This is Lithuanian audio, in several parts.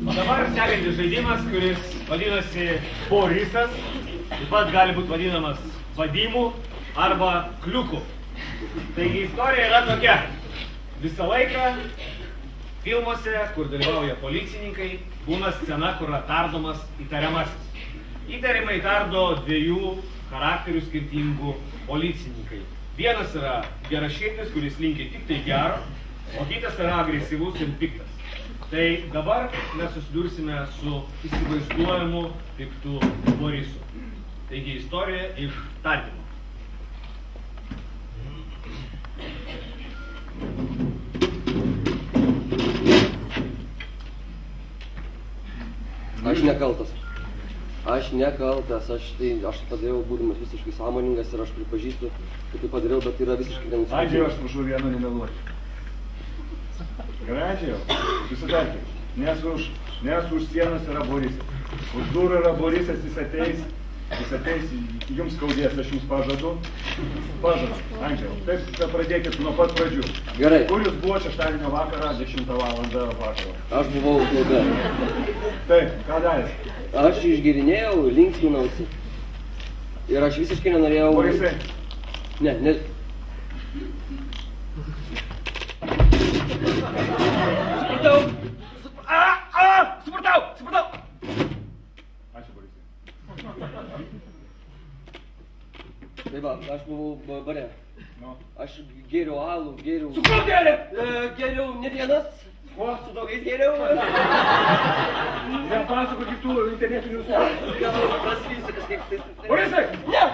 O dabar sekantis žaidimas, kuris vadinasi Borisas, taip pat gali būti vadinamas vadimu arba kliuku. Taigi istorija yra tokia. Visą laiką filmuose, kur dalyvauja policininkai, būna scena, kur yra tardomas įtariamasis. Įtariamai tardo dviejų charakterių skirtingų policininkai. Vienas yra geraširdis, kuris linki tik tai gero, o kitas yra agresyvus ir piktas. Tai dabar mes susidursime su įsivaizduojamu piktu Borisu. Taigi istorija iš tardymo. Aš nekaltas. Aš padariau būdamas visiškai sąmoningas ir aš pripažįstu, kad tai padariau, bet tai yra visiškai nenusikaltimas. Adžiau, aš prašau vieno nemeluoti. Adžiau, susidarkit. Nes už sienos yra Borisas. Už durų yra Borisas, jis ateis, jums skaudės, aš jums pažadu. Pažadu, Andžiau. Taip, pradėkit nuo pat pradžių. Gerai. Kur jūs buvo šeštadienio vakarą, 10 valandą vakaro? Aš buvau klube. Taip, ką darėt? Aš išgėrinėjau, linksminausi. Ir aš visiškai nenorėjau... Borisai. Ne. Supratau! Ačiū, Borisai. Tai va, aš buvau bare. Nu. Aš gėriau alų, gėriau... Su kuo gėrėt? Gėriau ne vienas. Ko? Su daugais gėriau. Nepasakokit tų internetinių Gal prasysiu kažkaip tai... Borisai! Ne!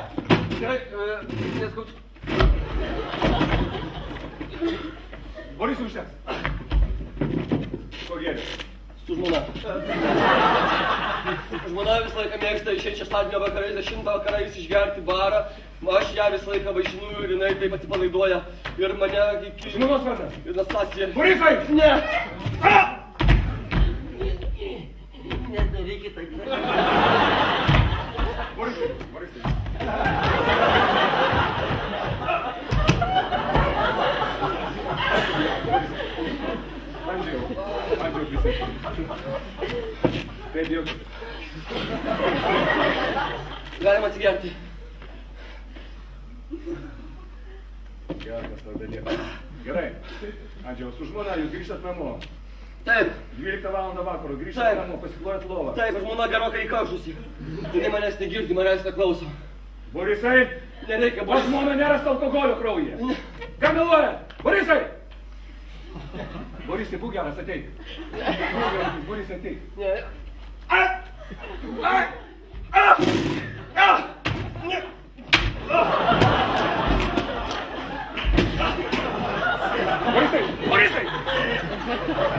Gerai, neskaučiu. Borisai užteks. Ko gėrėt? Su žmona. Žmona visą laiką mėgsta išeiti šeštadienio vakarais, 10 vakarais išgerti barą. Aš ją visą laiką vaišinu ir jinai taip atsipalaiduoja. Ir mane iki... Žmonos vardas? Ir Nastasija. Borisai! Ne! Nedarykit taip. Borisai! Andžiau prisiškai. Taip jaučiu. Galima atsigerti. Geras tau dalykas. Gerai. Andžiau, su žmona jūs grįžtat namo. Taip. 12 valandą vakaro grįžtat namo, pasiklojat lovą. Taip, žmona gerokai įkaušusi. Jinai manęs negirdi, manęs neklauso. Borisai! Nereikia, O žmona nerasta alkoholio kraujyje. Ką meluojat? Borisai! Borisai, būk geras, ateik. Borisai, ateik. Ne. Borisai!